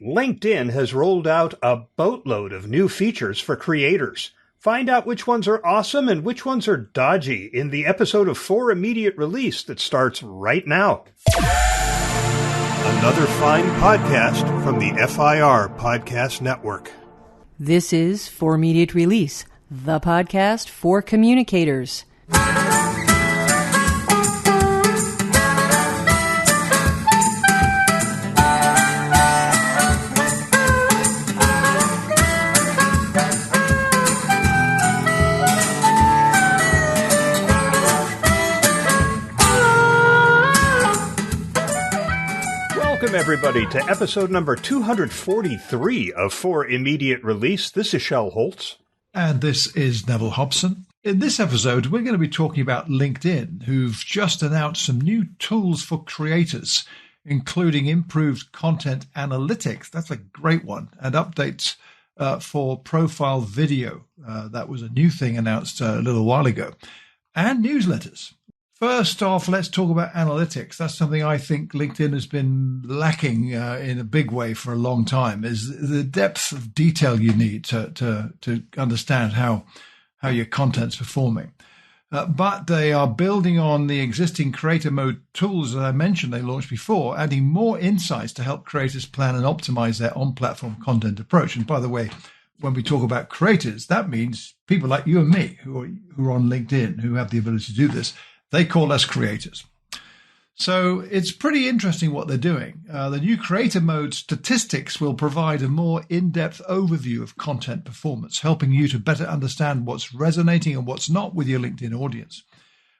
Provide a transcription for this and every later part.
LinkedIn has rolled out a boatload of new features for creators. Find out which ones are awesome and which ones are dodgy in the episode of For Immediate Release that starts right now. Another fine podcast from the FIR Podcast Network. This is For Immediate Release, the podcast for communicators. Welcome, everybody, to episode number 243 of For Immediate Release. This is Shel Holtz. And this is Neville Hobson. In this episode, we're going to be talking about LinkedIn, who've just announced some new tools for creators, including improved content analytics. That's a great one. And updates for profile video. That was a new thing announced a little while ago. And newsletters. First off, let's talk about analytics. That's something I think LinkedIn has been lacking in a big way for a long time, is the depth of detail you need to understand how your content's performing. But they are building on the existing creator mode tools that I mentioned they launched before, adding more insights to help creators plan and optimize their on-platform content approach. And by the way, when we talk about creators, that means people like you and me who are on LinkedIn, who have the ability to do this. They call us creators. So it's pretty interesting what they're doing. The new creator mode statistics will provide a more in-depth overview of content performance, helping you to better understand what's resonating and what's not with your LinkedIn audience.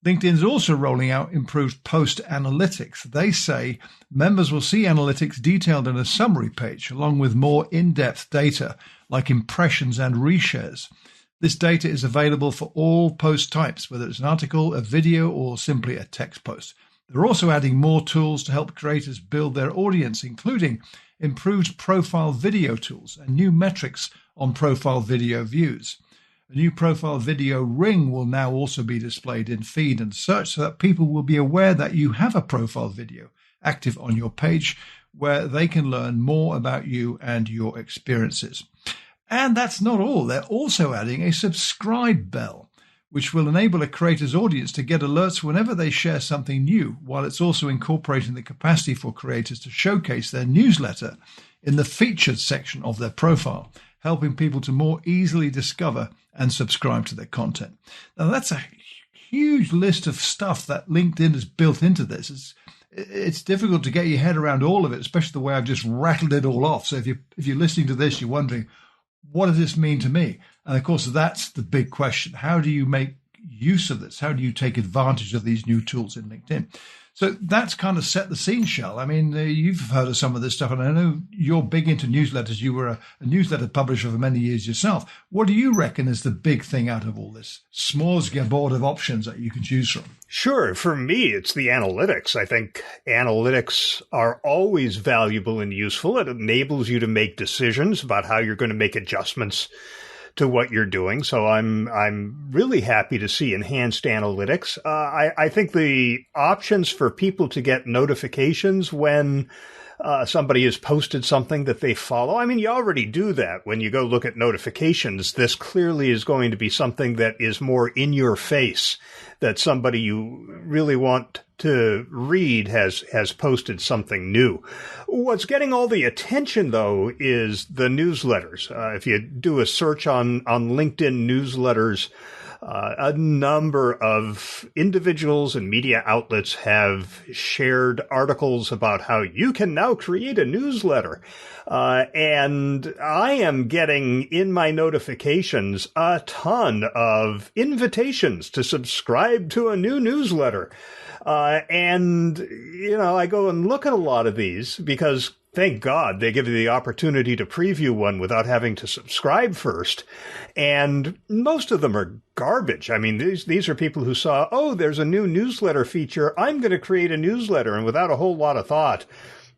LinkedIn is also rolling out improved post analytics. They say members will see analytics detailed in a summary page, along with more in-depth data like impressions and reshares. This data is available for all post types, whether it's an article, a video, or simply a text post. They're also adding more tools to help creators build their audience, including improved profile video tools and new metrics on profile video views. A new profile video ring will now also be displayed in feed and search so that people will be aware that you have a profile video active on your page where they can learn more about you and your experiences. And that's not all. They're also adding a subscribe bell, which will enable a creator's audience to get alerts whenever they share something new, while it's also incorporating the capacity for creators to showcase their newsletter in the featured section of their profile, helping people to more easily discover and subscribe to their content. Now, that's a huge list of stuff that LinkedIn has built into this. It's difficult to get your head around all of it, especially the way I've just rattled it all off. So if you're listening to this, you're wondering, what does this mean to me? And of course, that's the big question. How do you make use of this? How do you take advantage of these new tools in LinkedIn? So that's kind of set the scene, Shel. I mean, you've heard of some of this stuff, and I know you're big into newsletters. You were a newsletter publisher for many years yourself. What do you reckon is the big thing out of all this smorgasbord of options that you can choose from? Sure. For me, it's the analytics. I think analytics are always valuable and useful. It enables you to make decisions about how you're going to make adjustments to what you're doing. So I'm really happy to see enhanced analytics. I think the options for people to get notifications when somebody has posted something that they follow. I mean, you already do that when you go look at notifications. This clearly is going to be something that is more in your face, that somebody you really want to read has posted something new. What's getting all the attention, though, is the newsletters. If you do a search on LinkedIn newsletters, a number of individuals and media outlets have shared articles about how you can now create a newsletter. And I am getting in my notifications a ton of invitations to subscribe to a new newsletter. And, I go and look at a lot of these because thank God they give you the opportunity to preview one without having to subscribe first. And most of them are garbage. I mean, these are people who saw, there's a new newsletter feature. I'm going to create a newsletter. And without a whole lot of thought,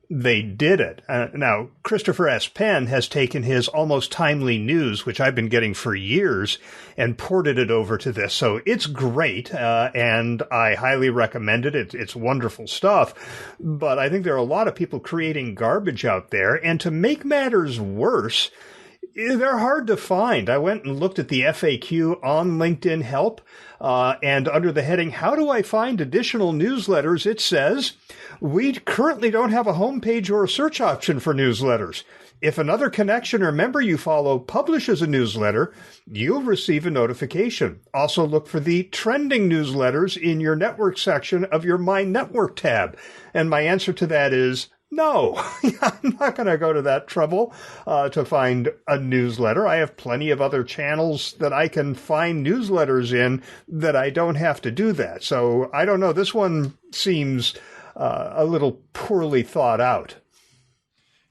they did it. Now, Christopher S. Penn has taken his almost timely news, which I've been getting for years, and ported it over to this. So it's great, and I highly recommend it. It's wonderful stuff. But I think there are a lot of people creating garbage out there. And to make matters worse, they're hard to find. I went and looked at the FAQ on LinkedIn Help, and under the heading, How do I find additional newsletters? It says, we currently don't have a homepage or a search option for newsletters. If another connection or member you follow publishes a newsletter, you'll receive a notification. Also look for the trending newsletters in your network section of your My Network tab. And my answer to that is, no, I'm not going to go to that trouble to find a newsletter. I have plenty of other channels that I can find newsletters in that I don't have to do that. So I don't know. This one seems a little poorly thought out.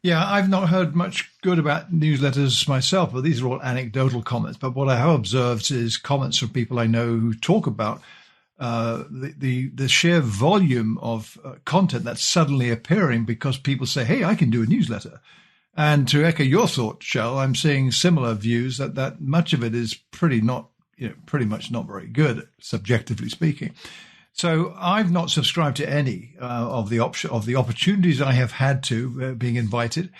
Yeah, I've not heard much good about newsletters myself, but these are all anecdotal comments. But what I have observed is comments from people I know who talk about the sheer volume of content that's suddenly appearing because people say, hey, I can do a newsletter. And to echo your thought, Shell, I'm seeing similar views that much of it is pretty much not very good, subjectively speaking. So I've not subscribed to any of the opportunities I have had to being invited.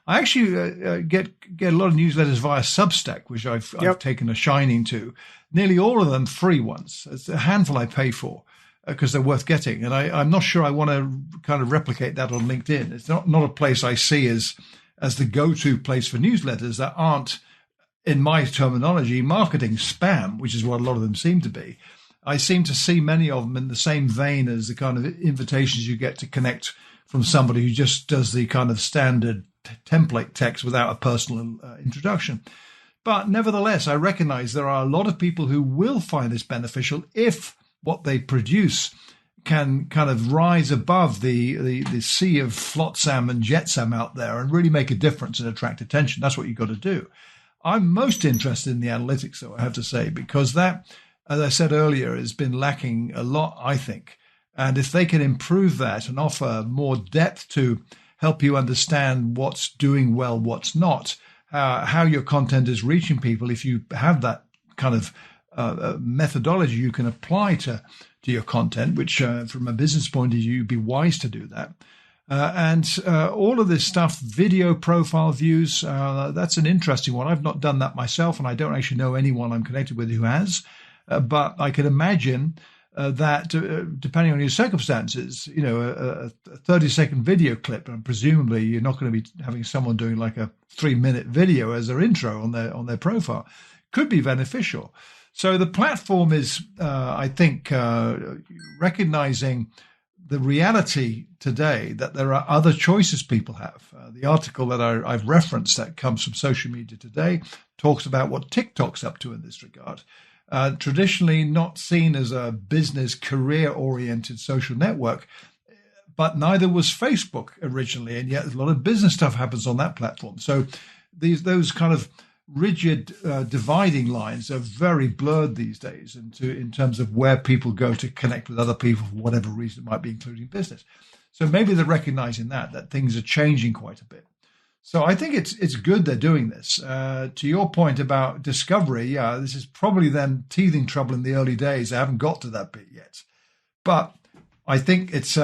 I actually get a lot of newsletters via Substack, which I've taken a shining to. Nearly all of them free ones. It's a handful I pay for because they're worth getting. And I'm not sure I want to kind of replicate that on LinkedIn. It's not a place I see as the go-to place for newsletters that aren't, in my terminology, marketing spam, which is what a lot of them seem to be. I seem to see many of them in the same vein as the kind of invitations you get to connect from somebody who just does the kind of standard template text without a personal introduction. But nevertheless, I recognize there are a lot of people who will find this beneficial if what they produce can kind of rise above the sea of flotsam and jetsam out there and really make a difference and attract attention. That's what you've got to do. I'm most interested in the analytics, though, I have to say, because that, as I said earlier, has been lacking a lot, I think. And if they can improve that and offer more depth to help you understand what's doing well, what's not, how your content is reaching people, if you have that kind of methodology you can apply to your content, which from a business point of view, you'd be wise to do that. And all of this stuff, video profile views, that's an interesting one. I've not done that myself, and I don't actually know anyone I'm connected with who has. But I could imagine that depending on your circumstances, a 30-second video clip, and presumably you're not going to be having someone doing like a 3-minute video as their intro on their profile, could be beneficial. So the platform is, I think, recognizing the reality today that there are other choices people have. The article that I've referenced that comes from Social Media Today talks about what TikTok's up to in this regard. Traditionally not seen as a business career-oriented social network, but neither was Facebook originally, and yet a lot of business stuff happens on that platform. So those kind of rigid dividing lines are very blurred these days in terms of where people go to connect with other people for whatever reason it might be, including business. So maybe they're recognizing that things are changing quite a bit. So I think it's good they're doing this. To your point about discovery, this is probably then teething trouble in the early days. I haven't got to that bit yet, but I think it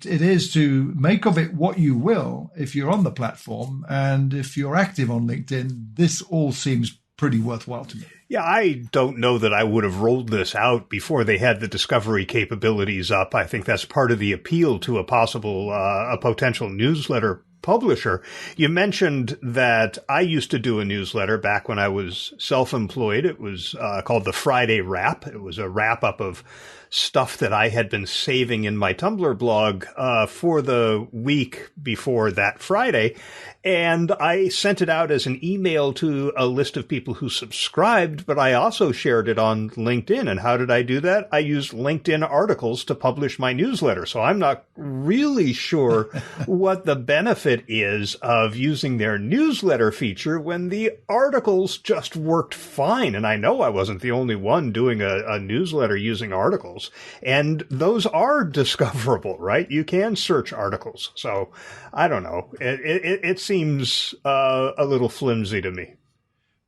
is to make of it what you will if you're on the platform, and if you're active on LinkedIn, this all seems pretty worthwhile to me. Yeah, I don't know that I would have rolled this out before they had the discovery capabilities up. I think that's part of the appeal to a potential newsletter publisher. You mentioned that I used to do a newsletter back when I was self-employed. It was called the Friday Wrap. It was a wrap-up of stuff that I had been saving in my Tumblr blog for the week before that Friday. And I sent it out as an email to a list of people who subscribed, but I also shared it on LinkedIn. And how did I do that? I used LinkedIn articles to publish my newsletter. So I'm not really sure what the benefit is of using their newsletter feature when the articles just worked fine. And I know I wasn't the only one doing a newsletter using articles. articles. And those are discoverable, right? You can search articles. So I don't know. It seems a little flimsy to me.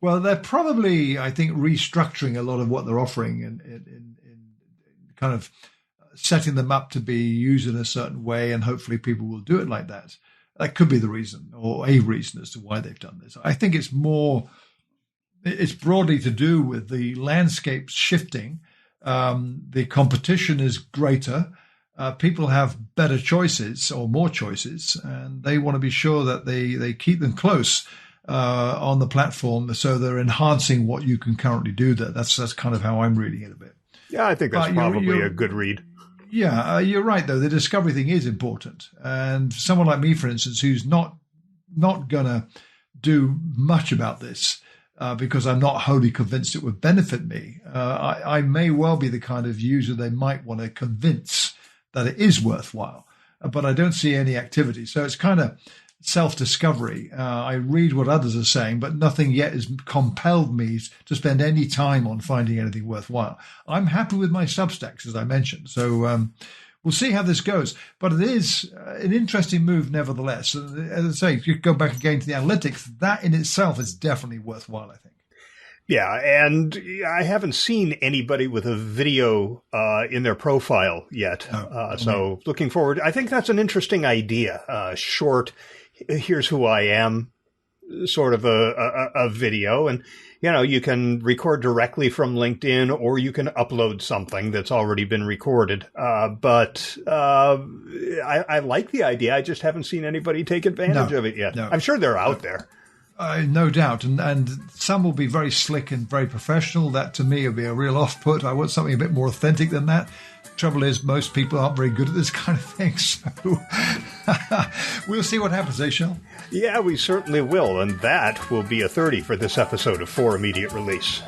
Well, they're probably, I think, restructuring a lot of what they're offering and kind of setting them up to be used in a certain way, and hopefully people will do it like that. That could be the reason, or a reason as to why they've done this. I think it's broadly to do with the landscape shifting. The competition is greater. People have better choices or more choices, and they want to be sure that they keep them close on the platform, so they're enhancing what you can currently do there. That's kind of how I'm reading it a bit. Yeah, I think that's probably a good read. Yeah, you're right, though. The discovery thing is important. And someone like me, for instance, who's not going to do much about this because I'm not wholly convinced it would benefit me, I may well be the kind of user they might want to convince that it is worthwhile. But I don't see any activity. So it's kind of self-discovery. I read what others are saying, but nothing yet has compelled me to spend any time on finding anything worthwhile. I'm happy with my Substacks, as I mentioned. So we'll see how this goes. But it is an interesting move nevertheless. As I say, if you go back again to the analytics, that in itself is definitely worthwhile, I think. Yeah, and I haven't seen anybody with a video in their profile yet. So looking forward. I think that's an interesting idea. Short, here's who I am, sort of a video. And, you can record directly from LinkedIn, or you can upload something that's already been recorded. But I like the idea. I just haven't seen anybody take advantage of it yet. No. I'm sure they're out there. No doubt. And some will be very slick and very professional. That, to me, will be a real off-put. I want something a bit more authentic than that. Trouble is, most people aren't very good at this kind of thing. So we'll see what happens, Shell? Yeah, we certainly will. And that will be a 30 for this episode of For Immediate Release.